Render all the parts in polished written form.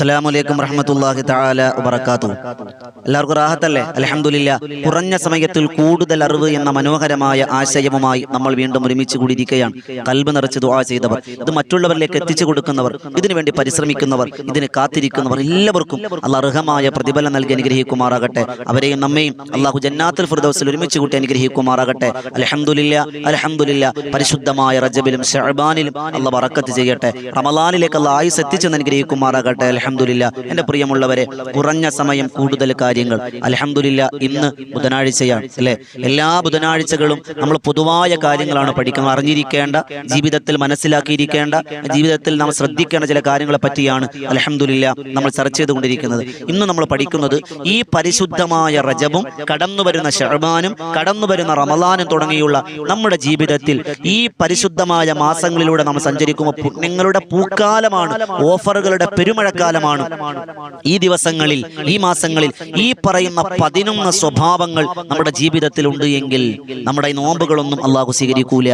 അസ്സലാമു വറഹ്മത്തുള്ളാഹി തആല വബറകാതുഹു. എല്ലാവർക്കും റാഹത്തല്ലേ? അൽഹംദുലില്ലാഹ്. കുറഞ്ഞ സമയത്തിൽ കൂടുതൽ അറിവ് എന്ന മനോഹരമായ ആശയവുമായി നമ്മൾ വീണ്ടും ഒരുമിച്ച് കൂടിയിരിക്കുകയാണ്. ഖൽബ് നിറച്ച് ദുആ ചെയ്തവർ, ഇത് മറ്റുള്ളവരിലേക്ക് എത്തിച്ചു കൊടുക്കുന്നവർ, ഇതിനു വേണ്ടി പരിശ്രമിക്കുന്നവർ, ഇതിന് കാത്തിരിക്കുന്നവർ എല്ലാവർക്കും അല്ലാഹു അർഹമായ പ്രതിഫലം നൽകി അനുഗ്രഹിക്കുമാറാകട്ടെ. അവരെയും നമ്മയും അല്ലാഹു ജന്നാത്തുൽ ഫിർദൗസിൽ ഒരുമിച്ച് കൂട്ടി അനുഗ്രഹിക്കുമാറാകട്ടെ. അൽഹംദുലില്ലാഹ് അൽഹംദുലില്ലാഹ്. പരിശുദ്ധമായ റജബിലും ശഅബാനിലും അല്ലാഹു ബറക്കത്ത് ചെയ്യട്ടെ. റമളാനിലേക്ക് അല്ലാഹു ആയുസ് എത്തിച്ച് അനുഗ്രഹിക്കുമാറാകട്ടെ. അൽഹംദുലില്ലാഹ്. എൻ്റെ പ്രിയമുള്ളവരെ, കുറഞ്ഞ സമയം കൂടുതൽ കാര്യങ്ങൾ. അൽഹംദുലില്ലാഹ്. ഇന്ന് ബുധനാഴ്ചയാണ് അല്ലേ? എല്ലാ ബുധനാഴ്ചകളും നമ്മൾ പൊതുവായ കാര്യങ്ങളാണ് പഠിക്കുന്നത്. അറിഞ്ഞിരിക്കേണ്ട, ജീവിതത്തിൽ മനസ്സിലാക്കിയിരിക്കേണ്ട, ജീവിതത്തിൽ നാം ശ്രദ്ധിക്കേണ്ട ചില കാര്യങ്ങളെ പറ്റിയാണ് അൽഹംദുലില്ലാഹ് നമ്മൾ ചർച്ച ചെയ്തുകൊണ്ടിരിക്കുന്നത്. ഇന്ന് നമ്മൾ പഠിക്കുന്നത് ഈ പരിശുദ്ധമായ റജബും കടന്നു വരുന്ന ശഅബാനും കടന്നു വരുന്ന റമളാനും തുടങ്ങിയുള്ള നമ്മുടെ ജീവിതത്തിൽ ഈ പരിശുദ്ധമായ മാസങ്ങളിലൂടെ നാം സഞ്ചരിക്കുമ്പോൾ പുണ്യങ്ങളുടെ പൂക്കാലമാണ്, ഓഫറുകളുടെ പെരുമഴക്കാലമാണ്. ഈ ദിവസങ്ങളിൽ, ഈ മാസങ്ങളിൽ ഈ പറയുന്ന 11 സ്വഭാവങ്ങൾ നമ്മുടെ ജീവിതത്തിൽ ഉണ്ട് എങ്കിൽ നമ്മുടെ ഈ നോമ്പുകളൊന്നും അല്ലാഹു സ്വീകരിക്കൂല,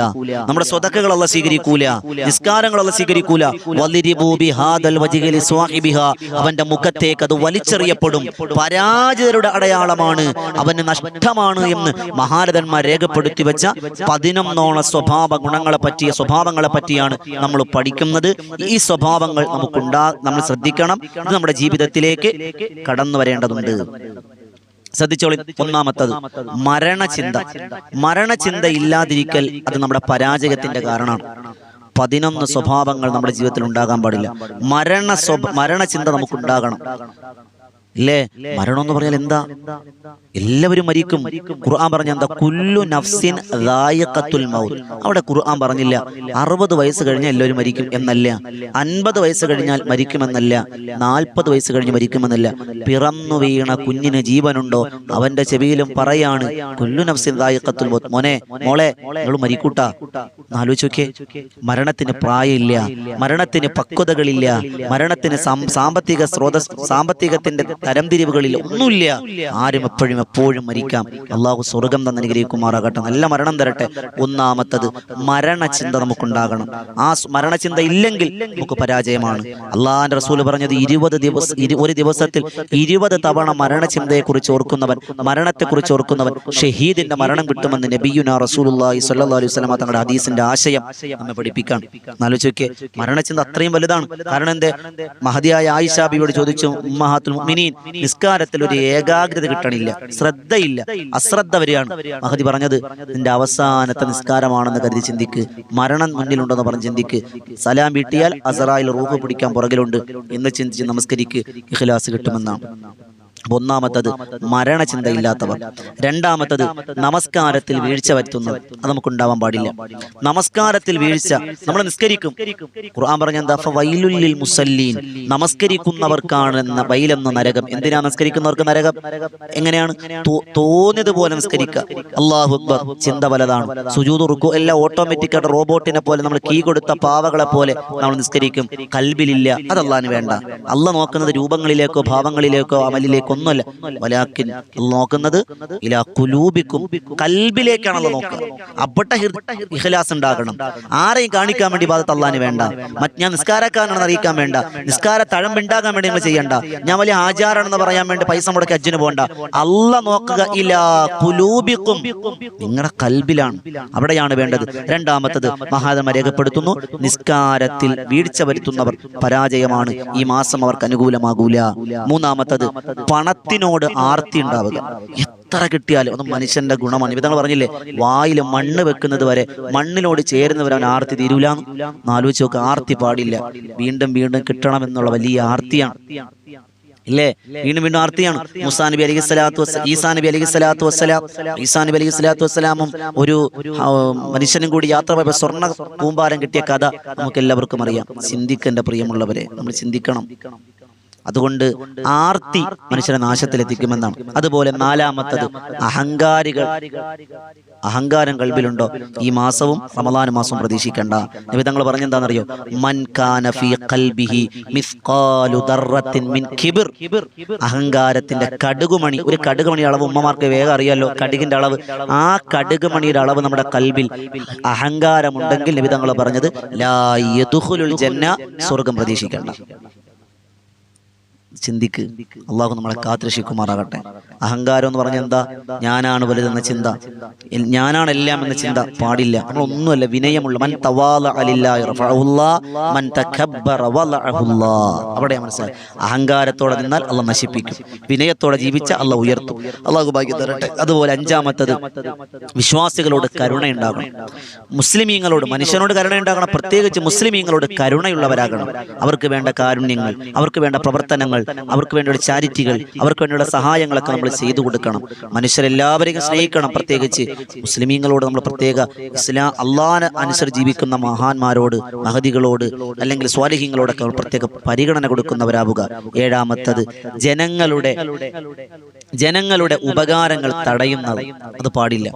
നമ്മുടെ സ്വതക്കകൾ അല്ലാഹു സ്വീകരിക്കൂല, നിസ്കാരങ്ങൾ അല്ലാഹു സ്വീകരിക്കൂല. വളിരിബൂ ബിഹാദൽ വജ്ഹി ലിസ്വാഹിബിഹാ. അവന്റെ മുഖത്തേക്ക് അത് വലിച്ചെറിയപ്പെടും. പരാജിതരുടെ അടയാളമാണ്, അവന് നഷ്ടമാണ് എന്ന് മഹാരഥന്മാർ രേഖപ്പെടുത്തി വെച്ച 11 സ്വഭാവങ്ങളെ പറ്റിയാണ് നമ്മൾ പഠിക്കുന്നത്. ഈ സ്വഭാവങ്ങൾ നമ്മൾ ശ്രദ്ധിക്കണം. ഇത് നമ്മുടെ ജീവിതത്തിലേക്ക് കടന്നു വരേണ്ടതുണ്ട്. ശ്രദ്ധിച്ചോളി. ഒന്നാമത്തത് മരണചിന്ത. മരണചിന്ത ഇല്ലാതിരിക്കൽ അത് നമ്മുടെ പരാജയത്തിന്റെ കാരണമാണ്. 11 സ്വഭാവങ്ങൾ നമ്മുടെ ജീവിതത്തിൽ ഉണ്ടാകാൻ പാടില്ല. മരണചിന്ത നമുക്കുണ്ടാകണം. ഇല്ലേ? മരണം എന്ന് പറഞ്ഞാൽ എന്താ? എല്ലാവരും മരിക്കും. ഖുർആൻ പറഞ്ഞ എന്താ? കുല്ലു നഫ്സിൻ ദായിഖത്തുൽ മൗത്ത്. അവിടെ ഖുർആൻ പറഞ്ഞില്ല 60 വയസ്സ് കഴിഞ്ഞാൽ എല്ലാവരും മരിക്കും എന്നല്ല, 50 വയസ്സ് കഴിഞ്ഞാൽ മരിക്കുമെന്നല്ല, 40 വയസ്സ് കഴിഞ്ഞ് മരിക്കുമെന്നല്ല. പിറന്നു വീണ കുഞ്ഞിന് ജീവനുണ്ടോ അവന്റെ ചെവിയിലും പറയാണ് കുല്ലു നഫ്സിൻ ദായിഖത്തുൽ മൗത്ത്. മോളെ നിങ്ങൾ മരിക്കൂട്ടാ. ആലോചിച്ച് നോക്കിയേ. മരണത്തിന് പ്രായമില്ല, മരണത്തിന് പക്വതകളില്ല, മരണത്തിന് സാമ്പത്തികത്തിന്റെ തരംതിരിവുകളിൽ ഒന്നുമില്ല. ആരും എപ്പോഴും മരിക്കാം. അള്ളാഹു സ്വർഗം തന്നെ അനുഗ്രഹിക്കുമാറാകട്ടെ, നല്ല മരണം തരട്ടെ. ഒന്നാമത്തത് മരണചിന്ത നമുക്കുണ്ടാകണം. ആ മരണചിന്ത ഇല്ലെങ്കിൽ നമുക്ക് പരാജയമാണ്. അള്ളാഹുവിന്റെ റസൂൽ പറഞ്ഞത് ഒരു ദിവസത്തിൽ 20 തവണ മരണചിന്തയെക്കുറിച്ച് ഓർക്കുന്നവൻ, മരണത്തെക്കുറിച്ച് ഓർക്കുന്നവൻ ഷഹീദിന്റെ മരണം കിട്ടുമെന്ന് നബിയുനാ റസൂലുള്ളാഹി സ്വല്ലല്ലാഹു അലൈഹി വസല്ലം തങ്ങളുടെ ഹദീസിന്റെ ആശയം നമ്മെ പഠിപ്പിക്കാൻ. ആലോചിക്കേ, മരണചിന്ത അത്രയും വലുതാണ്. കാരണം എന്തേ? മഹദിയായ ആയിഷ ബിവിയോട് ചോദിച്ചു, ഉമ്മഹാത്തുൽ മുഅ്മിനീൻ, നിസ്കാരത്തിൽ ഒരു ഏകാഗ്രത കിട്ടണില്ല, ശ്രദ്ധയില്ല, അശ്രദ്ധ വരികയാണ്. മഹദി പറഞ്ഞത്, നിന്റെ അവസാനത്തെ നിസ്കാരമാണെന്ന് കരുതി ചിന്തിക്ക്, മരണം മുന്നിലുണ്ടെന്ന് പറഞ്ഞ് ചിന്തിക്ക്. സലാം വീട്ടിയാൽ അസറായിൽ റൂഹ് പിടിക്കാൻ പുറകിലുണ്ട് എന്ന് ചിന്തിച്ച് നമസ്കരിക്ക്, ഇഖ്ലാസ് കിട്ടുമെന്നാണ്. ഒന്നാമത്തത് മരണചിന്ത ഇല്ലാത്തവർ. രണ്ടാമത്തത് നമസ്കാരത്തിൽ വീഴ്ച വരുത്തുന്നവർ. അത് നമുക്കുണ്ടാവാൻ പാടില്ല. നമസ്കാരത്തിൽ വീഴ്ച, നമ്മൾ നിസ്കരിക്കും. ഖുർആൻ പറഞ്ഞ എന്താ? ഫവൈലുൽ ലിൽ മുസല്ലീൻ. നമസ്കരിക്കുന്നവർക്കാണ് വൈലെന്ന നരകം. എന്തിനാ നമസ്കരിക്കുന്നവർക്ക് നരകം? എങ്ങനെയാണ്? തോന്നിയതുപോലെ നിസ്കരിക്കുക. അല്ലാഹു അക്ബർ, ചിന്ത വലതാണ്. സുജൂദ് റുക്കൂ എല്ലാം ഓട്ടോമാറ്റിക്കായിട്ട് റോബോട്ടിനെ പോലെ, നമ്മൾ കീ കൊടുത്ത പാവകളെ പോലെ നമ്മൾ നിസ്കരിക്കും. കൽബിലില്ല, അത് അല്ലാഹുവിന് വേണ്ട. അല്ലാഹു നോക്കുന്നത് രൂപങ്ങളിലേക്കോ ഭാവങ്ങളിലേക്കോ അമലിലേക്കോ ഒന്നുമല്ല. വലാകിൻ നോക്കുന്നത് ഇലാ ഖുലൂബിക്കും, കൽബിലേക്കാണല്ലോ നോക്കുക. അവിടെ ഇഖ്ലാസ് ഉണ്ടാകണം. ആരെയും കാണിക്കാൻ വേണ്ടി ഇബാദത്ത് അല്ലാഹുവിന് വേണ്ട. ഞാൻ നിസ്കാരക്കാരനാണെന്ന് അറിയിക്കാൻ വേണ്ട, നിസ്കാര തഴമ്പുണ്ടാകാൻ വേണ്ടി നിങ്ങൾ ചെയ്യണ്ട, ഞാൻ വലിയ ആചാരാണെന്ന് പറയാൻ വേണ്ടി പൈസ മുടക്കി ഹജ്ജിന് പോകണ്ട. അല്ലാഹ് നോക്കുക ഇലാ ഖുലൂബിക്കും, നിങ്ങളുടെ കൽബിലാണ്, അവിടെയാണ് വേണ്ടത്. രണ്ടാമത്തത് മഹാത്മാ രേഖപ്പെടുത്തുന്നു, നിസ്കാരത്തിൽ വീഴ്ച വരുത്തുന്നവർ പരാജയമാണ്. ഈ മാസം അവർക്ക് അനുകൂലമാകൂല. മൂന്നാമത്തത് പണത്തിനോട് ആർത്തി ഉണ്ടാവുക. എത്ര കിട്ടിയാലും ഒന്നും മനുഷ്യന്റെ ഗുണമാണ്. ഇവതങ്ങൾ പറഞ്ഞില്ലേ, വായിൽ മണ്ണ് വെക്കുന്നത് വരെ മണ്ണിനോട് ചേരുന്നവർ അവൻ ആർത്തി തീരൂല. ആലോചിച്ച് നോക്കുക, ആർത്തി പാടില്ല. വീണ്ടും കിട്ടണമെന്നുള്ള വലിയ ആർത്തിയാണ് ഇല്ലേ? വീണ്ടും ആർത്തിയാണ്. ഈസാ നബി അലൈഹി സ്വലാത്തു വസ്സലാമും ഒരു മനുഷ്യനും കൂടി യാത്ര പോയപ്പോൾ സ്വർണ്ണ കൂമ്പാരം കിട്ടിയ കഥ നമുക്ക് എല്ലാവർക്കും അറിയാം. ചിന്തിക്കേണ്ട പ്രിയമുള്ളവരെ, നമ്മൾ ചിന്തിക്കണം. അതുകൊണ്ട് ആർത്തി മനുഷ്യനെ നാശത്തിലെത്തിക്കുമെന്നാണ്. അതുപോലെ നാലാമത്തത് അഹങ്കാരം കൽബിലുണ്ടോ, ഈ മാസവും റമളാൻ മാസവും പ്രതീക്ഷിക്കേണ്ട. നബി തങ്ങൾ പറഞ്ഞെന്താണെന്നറിയോ? മൻ കാന ഫീ ഖൽബിഹി മിസ്ഖാലു ദർറത്തിൻ മിൻ കിബ്ർ. അഹങ്കാരത്തിന്റെ കടുകുമണി, ഒരു കടുകുമണി അളവ് ഉമ്മമാർക്ക് വേഗം അറിയാലോ, കടുകിന്റെ അളവ്. ആ കടുകുമണിയുടെ അളവ് നമ്മുടെ കൽബിൽ അഹങ്കാരമുണ്ടെങ്കിൽ നബി തങ്ങൾ പറഞ്ഞത് ലാ യദ്ഖുലുൽ ജന്ന, സ്വർഗ്ഗം പ്രതീക്ഷിക്കേണ്ട. ചിന്തിക്ക്. അള്ളാഹു നമ്മളെ കാത്തുരക്ഷിക്കുമാറാകട്ടെ. അഹങ്കാരം എന്ന് പറഞ്ഞാൽ എന്താ? ഞാനാണ് വലുതെന്ന ചിന്ത, ഞാനാണ് എല്ലാം എന്ന ചിന്ത പാടില്ല. നമ്മളൊന്നുമല്ല, വിനയമുള്ള മൻ തവാലഅ ലില്ലാഹി റഫഅഹുല്ലാഹ് മൻ തകബ്ബറ വലഅഹുല്ലാഹ്. അവിടെ മനസ്സിലായി, അഹങ്കാരത്തോടെ നിന്നാൽ അള്ളാഹ് നശിപ്പിക്കും, വിനയത്തോടെ ജീവിച്ച അള്ളാഹ് ഉയർത്തും. അള്ളാഹു ഭാഗ്യം തരട്ടെ. അതുപോലെ അഞ്ചാമത്തത്, വിശ്വാസികളോട് കരുണയുണ്ടാകണം. മുസ്ലിമീങ്ങളോട്, മനുഷ്യനോട് കരുണയുണ്ടാകണം, പ്രത്യേകിച്ച് മുസ്ലിമീങ്ങളോട് കരുണയുള്ളവരാകണം. അവർക്ക് വേണ്ട കാരുണ്യങ്ങൾ, അവർക്ക് വേണ്ട പ്രവർത്തനങ്ങൾ, അവർക്ക് വേണ്ടിയുള്ള ചാരിറ്റികൾ, അവർക്ക് വേണ്ടിയുള്ള സഹായങ്ങളൊക്കെ നമ്മൾ ചെയ്തു കൊടുക്കണം. മനുഷ്യരെല്ലാവരെയും സ്നേഹിക്കണം. പ്രത്യേകിച്ച് മുസ്ലിമീങ്ങളോട് നമ്മൾ പ്രത്യേക അള്ളാഹനെ അനുസരിച്ച് ജീവിക്കുന്ന മഹാന്മാരോട്, മഹദികളോട്, അല്ലെങ്കിൽ സ്വാലിഹീങ്ങളോടൊക്കെ പ്രത്യേക പരിഗണന കൊടുക്കുന്നവരാവുക. ഏഴാമത്തത്, ജനങ്ങളുടെ ഉപകാരങ്ങൾ തടയുന്നത്, അത് പാടില്ല.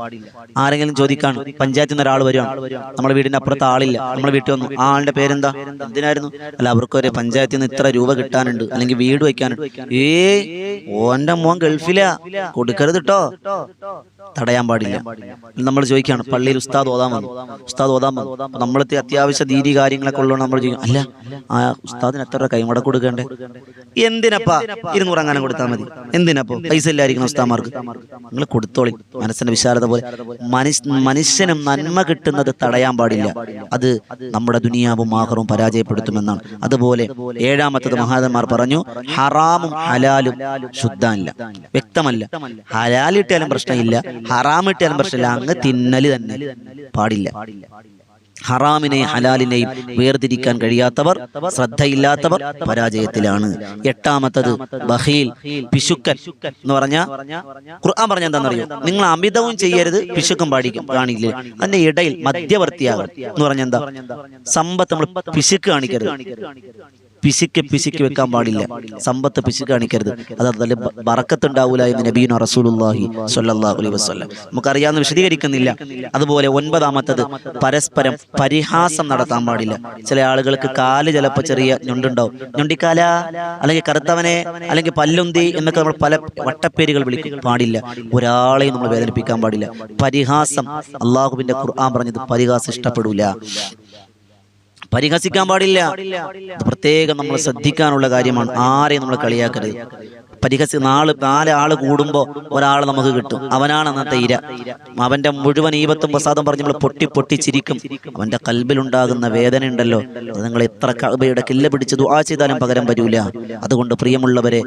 ആരെങ്കിലും ചോദിക്കാണ്, പഞ്ചായത്തിൽ നിന്ന് ഒരാൾ വരുവാണ്, നമ്മുടെ വീടിന്റെ അപ്പുറത്ത് ആളില്ല, നമ്മുടെ വീട്ടിൽ വന്നു, ആ ആളുടെ പേരെന്താ, എന്തിനായിരുന്നു, അല്ല അവർക്കൊരു പഞ്ചായത്തിൽ നിന്ന് ഇത്ര രൂപ കിട്ടാനുണ്ട്, അല്ലെങ്കിൽ വീട് വയ്ക്കാനുണ്ട്, ഓന്റെ മോൻ ഗൾഫിലാ, കൊടുക്കരുത് കേട്ടോ, തടയാൻ പാടില്ല. നമ്മൾ ചോദിക്കുകയാണ്, പള്ളിയിൽ ഉസ്താദ് ഓതാൻ വന്നു, നമ്മളത്തെ അത്യാവശ്യ ദീനി കാര്യങ്ങളൊക്കെ ഉള്ളതുകൊണ്ട് നമ്മൾ ചോദിക്കും, അല്ല ആ ഉസ്താദിന് എത്ര കൈമട കൊടുക്കണ്ടേ, എന്തിനപ്പാ 200 അങ്ങനെ കൊടുത്താൽ മതി, എന്തിനപ്പോ പൈസ ഇല്ലായിരിക്കുന്ന ഉസ്താദന്മാർക്ക്, നിങ്ങൾ കൊടുത്തോളി. മനസ്സിന്റെ വിശാലത പോലെ മനുഷ്യനും നന്മ കിട്ടുന്നത് തടയാൻ പാടില്ല. അത് നമ്മുടെ ദുനിയാവും ആഖിറവും പരാജയപ്പെടുത്തുമെന്നാണ്. അതുപോലെ ഏഴാമത്തത് മഹാന്മാർ പറഞ്ഞു, ഹറാമും ഹലാലും ശുദ്ധമല്ല, വ്യക്തമല്ല. ഹലാലിട്ടാലും പ്രശ്നമില്ല, ഹറാമിട്ടാലും പ്രശ്നമില്ല, അങ്ങ് തിന്നല് തന്നെ പാടില്ല. ഹറാമിനെയും ഹലാലിനെയും വേർതിരിക്കാൻ കഴിയാത്തവർ, ശ്രദ്ധയില്ലാത്തവർ പരാജയത്തിലാണ്. എട്ടാമത്തത് ബഖീൽ, പിശുക്കൻ എന്ന് പറഞ്ഞാൽ ഖുർആൻ പറഞ്ഞ എന്താണെന്നറിയോ, നിങ്ങൾ അമിതവും ചെയ്യരുത്, പിശുക്കും കാണില്ലേ, അതിന്റെ ഇടയിൽ മധ്യവർത്തിയാകണം എന്ന് പറഞ്ഞ എന്താ, സമ്പത്ത് നമ്മൾ പിശുക്ക് കാണിക്കരുത്, പിശുക്ക് വെക്കാൻ പാടില്ല, സമ്പത്ത് പിശുക്ക് കാണിക്കരുത്, അത് അതിൽ ബറക്കത്തുണ്ടാവൂല എന്ന് നബിയുനാ റസൂലുള്ളാഹി സ്വല്ലല്ലാഹു അലൈഹി വസല്ലം. നമുക്കറിയാവുന്ന വിശദീകരിക്കുന്നില്ല. അതുപോലെ ഒൻപതാമത്തത്, പരസ്പരം പരിഹാസം നടത്താൻ പാടില്ല. ചില ആളുകൾക്ക് കാല് ചിലപ്പോൾ ചെറിയ ഞൊണ്ടുണ്ടാവും, ഞൊണ്ടിക്കാല, അല്ലെങ്കിൽ കറുത്തവനെ, അല്ലെങ്കിൽ പല്ലുന്തി എന്നൊക്കെ നമ്മൾ പല വട്ടപ്പേരുകൾ വിളിക്കും, പാടില്ല. ഒരാളെയും നമ്മൾ വേദനിപ്പിക്കാൻ പാടില്ല. പരിഹാസം, അള്ളാഹുവിന്റെ ഖുർആൻ പറഞ്ഞത് പരിഹാസം ഇഷ്ടപ്പെടൂല, പരിഹസിക്കാൻ പാടില്ല. പ്രത്യേകം നമ്മൾ ശ്രദ്ധിക്കാനുള്ള കാര്യമാണ്. ആരെയും നമ്മൾ കളിയാക്കരുത്. നാലാള് കൂടുമ്പോൾ ഒരാൾ നമുക്ക് കിട്ടും, അവനാണ് അന്നത്തെ ഇര. അവന്റെ മുഴുവൻ ഈബത്തും പ്രസാദം പറഞ്ഞ് നമ്മൾ പൊട്ടിച്ചിരിക്കും. അവന്റെ കൽബിലുണ്ടാകുന്ന വേദന ഉണ്ടല്ലോ, അത് നിങ്ങൾ എത്ര കഅബയുടെ കില്ല പിടിച്ച് ദുആ ചെയ്താലും പകരം വരൂല. അതുകൊണ്ട് പ്രിയമുള്ളവരെ,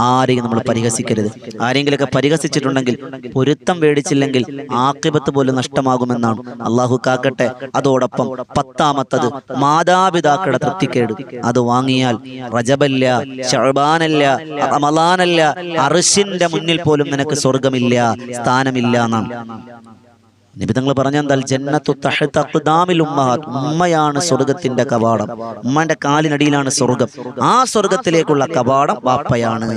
ആരെയും നമ്മൾ പരിഹസിക്കരുത്. ആരെങ്കിലൊക്കെ പരിഹസിച്ചിട്ടുണ്ടെങ്കിൽ, പൊരുത്തം മേടിച്ചില്ലെങ്കിൽ ആഖിബത്ത് പോലും നഷ്ടമാകുമെന്നാണ്. അള്ളാഹു കാക്കട്ടെ. അതോടൊപ്പം 10ാമത്തത്, മാതാപിതാക്കളുടെ തൃപ്തിക്കേട്. അത് വാങ്ങിയാൽ റജബല്ല, ശഅബാനല്ല, റമളാനല്ല, അർശിന്റെ മുന്നിൽ പോലും നിനക്ക് സ്വർഗമില്ല, സ്ഥാനമില്ല എന്നാണ് നബി തങ്ങൾ പറഞ്ഞാൽ, ജന്നത്തു തഹ്ത അഖ്ദാമിൽ ഉമ്മഹാത്ത്, ഉമ്മയാണ് സ്വർഗത്തിന്റെ കവാടം, ഉമ്മന്റെ കാലിനടിയിലാണ് സ്വർഗം. ആ സ്വർഗത്തിലേക്കുള്ള കവാടം വാപ്പയാണ്.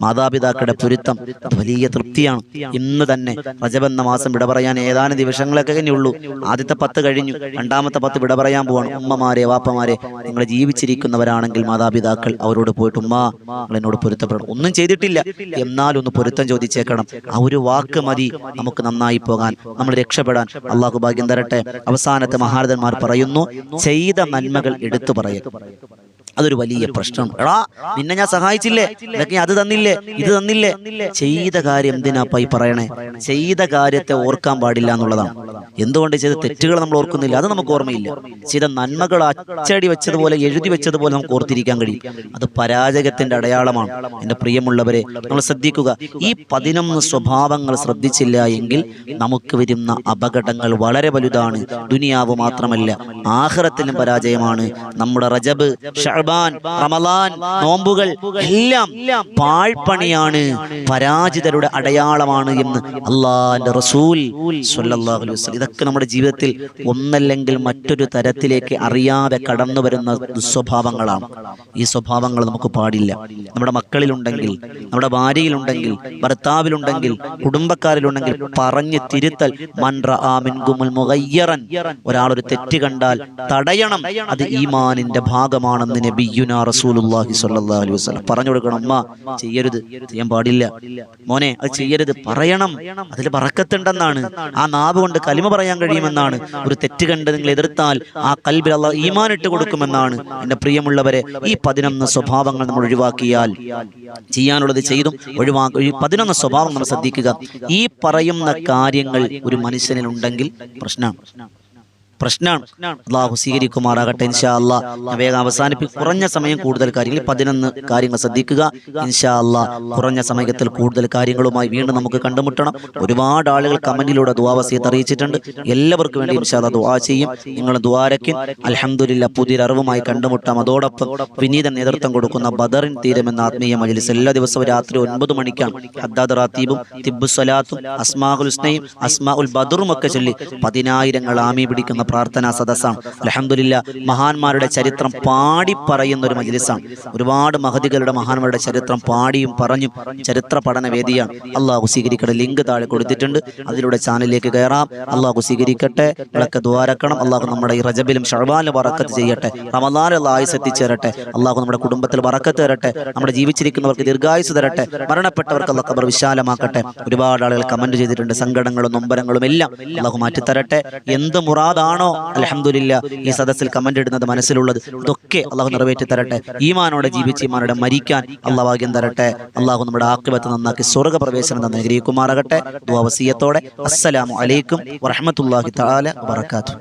മാതാപിതാക്കളുടെ പൊരുത്തം അത് വലിയ തൃപ്തിയാണ്. ഇന്ന് തന്നെ റജബ് എന്ന മാസം വിട പറയാൻ ഏതാനും ദിവസങ്ങളൊക്കെ തന്നെയുള്ളൂ. ആദ്യത്തെ 10 കഴിഞ്ഞു, രണ്ടാമത്തെ 10 വിട പറയാൻ പോവാണ്. ഉമ്മമാരെ, വാപ്പമാരെ, നിങ്ങൾ ജീവിച്ചിരിക്കുന്നവരാണെങ്കിൽ മാതാപിതാക്കൾ, അവരോട് പോയിട്ട് ഉമ്മ നിങ്ങൾ എന്നോട് പൊരുത്തപ്പെടണം. ഒന്നും ചെയ്തിട്ടില്ല, എന്നാലൊന്ന് പൊരുത്തം ചോദിച്ചേക്കണം. ആ ഒരു വാക്ക് മതി നമുക്ക് നന്നായി പോകാൻ, നമ്മൾ രക്ഷപ്പെടാൻ. അള്ളാഹു ഭാഗ്യം തരട്ടെ. അവസാനത്തെ മഹാരഥന്മാർ പറയുന്നു, ചെയ്ത നന്മകൾ എടുത്തു പറയൽ. അതൊരു വലിയ പ്രശ്നം. എടാ, നിന്നെ ഞാൻ സഹായിച്ചില്ലേ, നിനക്ക് അത് തന്നില്ലേ, ഇത് തന്നില്ലേ, ചെയ്ത കാര്യം എന്തിനാ ഈ പറയണേ? ചെയ്ത കാര്യത്തെ ഓർക്കാൻ പാടില്ല എന്നുള്ളതാണ്. എന്തുകൊണ്ട്? ചെയ്ത തെറ്റുകൾ നമ്മൾ ഓർക്കുന്നില്ല, അത് നമുക്ക് ഓർമ്മയില്ല. ചെയ്ത നന്മകൾ അച്ചടി വെച്ചതുപോലെ, എഴുതി വെച്ചതുപോലെ നമുക്ക് ഓർത്തിരിക്കാൻ കഴിയും. അത് പരാജയത്തിന്റെ അടയാളമാണ്. എന്റെ പ്രിയമുള്ളവരെ, നമ്മൾ ശ്രദ്ധിക്കുക. ഈ 11 സ്വഭാവങ്ങൾ ശ്രദ്ധിച്ചില്ല എങ്കിൽ നമുക്ക് വരുന്ന അപകടങ്ങൾ വളരെ വലുതാണ്. ദുനിയാവ് മാത്രമല്ല, ആഖിറത്തിലും പരാജയമാണ്. നമ്മുടെ റജബ്, ശഅബാൻ, റമളാൻ, നോമ്പുകൾ എല്ലാം പാഴ്പണിയാണ്, പരാജിതരുടെ അടയാളമാണ് എന്ന് അല്ലാഹുവിന്റെ റസൂൽ സ്വല്ലല്ലാഹു അലൈഹി വസല്ലം. ഇതൊക്കെ നമ്മുടെ ജീവിതത്തിൽ ഒന്നല്ലെങ്കിൽ മറ്റൊരു തരത്തിലേക്ക് അറിയാതെ കടന്നു വരുന്ന ദുസ്വഭാവങ്ങളാണ്. ഈ സ്വഭാവങ്ങൾ നമുക്ക് പാടില്ല. നമ്മുടെ മക്കളിലുണ്ടെങ്കിൽ, നമ്മുടെ ഭാര്യയിലുണ്ടെങ്കിൽ, ഭർത്താവിലുണ്ടെങ്കിൽ, കുടുംബക്കാരിലുണ്ടെങ്കിൽ പറഞ്ഞ് തിരുത്തൽ. മൻ റആ മിൻകുമുൽ മുഗയ്യറൻ, ഒരാളൊരു തെറ്റ് കണ്ടാൽ തടയണം. അത് ഈമാനിന്റെ ഭാഗമാണെന്ന് നബിയുനാ റസൂലുള്ളാഹി സ്വല്ലല്ലാഹു അലൈഹി വസല്ലം പറഞ്ഞു കൊടുക്കണം. അമ്മ ചെയ്യരുത്, ചെയ്യാൻ പാടില്ല, മോനെ അത് ചെയ്യരുത് പറയണം. അതിൽ ബറക്കത്തുണ്ടെന്നാണ്. ആ നാവ് കൊണ്ട് കലിമ പറയാൻ കഴിയുമെന്നാണ്. ഒരു തെറ്റ് കണ്ട് നിങ്ങൾ എതിർത്താൽ ആ കൽബിൽ അള്ളാഹു ഈമാൻ ഇട്ട് കൊടുക്കുമെന്നാണ്. എൻ്റെ പ്രിയമുള്ളവരെ, ഈ 11 സ്വഭാവങ്ങൾ നമ്മൾ ഒഴിവാക്കിയാൽ, ചെയ്യാനുള്ളത് ചെയ്തും ഈ 11 സ്വഭാവം നമ്മൾ ശ്രദ്ധിക്കുക. ഈ പറയുന്ന കാര്യങ്ങൾ ഒരു മനുഷ്യനിൽ ഉണ്ടെങ്കിൽ പ്രശ്നമാണ്. അള്ളാഹു സ്വീകരിക്കുമാറാകട്ടെ. ഇൻഷാ അല്ലാ ഞാൻ വേഗം അവസാനിപ്പിക്കും. കുറഞ്ഞ സമയം കൂടുതൽ കാര്യങ്ങൾ, 11 കാര്യങ്ങൾ ശ്രദ്ധിക്കുക. ഇൻഷാ അല്ലാ കുറഞ്ഞ സമയത്തിൽ കൂടുതൽ കാര്യങ്ങളുമായി വീണ്ടും നമുക്ക് കണ്ടുമുട്ടണം. ഒരുപാട് ആളുകൾ കമന്റിലൂടെ ദുആ വസിയത്ത് അറിയിച്ചിട്ടുണ്ട്. എല്ലാവർക്കും വേണ്ടി ഇൻഷാ അല്ലാ ദുആ ചെയ്യും. നിങ്ങൾ ദുആരക്കിൻ. അൽഹംദുലില്ലാ പുതിയൊരു അറിവുമായി കണ്ടുമുട്ടാം. അതോടൊപ്പം വിനീത നേതൃത്വം കൊടുക്കുന്ന ബദറിൻ തീരം എന്ന ആത്മീയ മജ്‌ലിസ് എല്ലാ ദിവസവും രാത്രി 9 മണിക്കാണ്. ഹദ്ദാദ് റാത്തീബും തിബ്ബുസ് സ്വലാത്തും അസ്മാഉൽ ഹുസ്നയും അസ്മാഉൽ ബദറും ഒക്കെ ചൊല്ലി 10,000 ആമി പിടിക്കുന്ന പ്രാർത്ഥനാ സദസ്സാണ്. അൽഹംദുലില്ലാ മഹാന്മാരുടെ ചരിത്രം പാടി പറയുന്ന ഒരു മജ്‌ലിസാണ്. ഒരുപാട് മഹാന്മാരുടെ ചരിത്രം പാടിയും പറഞ്ഞും ചരിത്ര പഠന വേദിയാണ്. അള്ളാഹു സ്വീകരിക്കട്ടെ. ലിങ്ക് താഴെ കൊടുത്തിട്ടുണ്ട്, അതിലൂടെ ചാനലിലേക്ക് കയറാം. അള്ളാഹു സ്വീകരിക്കട്ടെ. വിളക്ക് ദ്വാരക്കണം. അള്ളാഹു നമ്മുടെ ഈ റജബിലും ശഅബാനിലും ബറക്കത്ത് ചെയ്യട്ടെ. റമദാനിൽ അള്ളാഹു ആയുസ് എത്തിച്ചേരട്ടെ. അള്ളാഹു നമ്മുടെ കുടുംബത്തിൽ ബറക്കത്ത് തരട്ടെ. നമ്മുടെ ജീവിച്ചിരിക്കുന്നവർക്ക് ദീർഘായുസ് തരട്ടെ. മരണപ്പെട്ടവർക്ക് അള്ളാഹു ഖബർ വിശാലമാക്കട്ടെ. ഒരുപാട് ആളുകൾ കമന്റ് ചെയ്തിട്ടുണ്ട്. സങ്കടങ്ങളും നൊമ്പരങ്ങളും എല്ലാം അള്ളാഹു മാറ്റിത്തരട്ടെ. എന്ത് മുറാദാണോ അൽഹംദുലില്ലാ ഈ സദസ്സിൽ കമന്റ് ഇടുന്നത് മനസ്സിലുള്ളത് ഇതൊക്കെ അള്ളാഹു നിറവേറ്റി തരട്ടെ. ഈമാനോടെ ജീവിച്ച് ഈമാനോടെ മരിക്കാൻ അള്ളാഹു ഭാഗ്യം തരട്ടെ. അള്ളാഹു നമ്മുടെ ആഖിബത്ത് നന്നാക്കി സ്വർഗ്ഗപ്രവേശനം തന്ന് അനുഗ്രഹിക്കുമാറാകട്ടെ. ദുആ വസിയത്തോടെ അസ്സലാമു അലൈക്കും വറഹ്മത്തുള്ളാഹി തആല വബറകാതുഹു.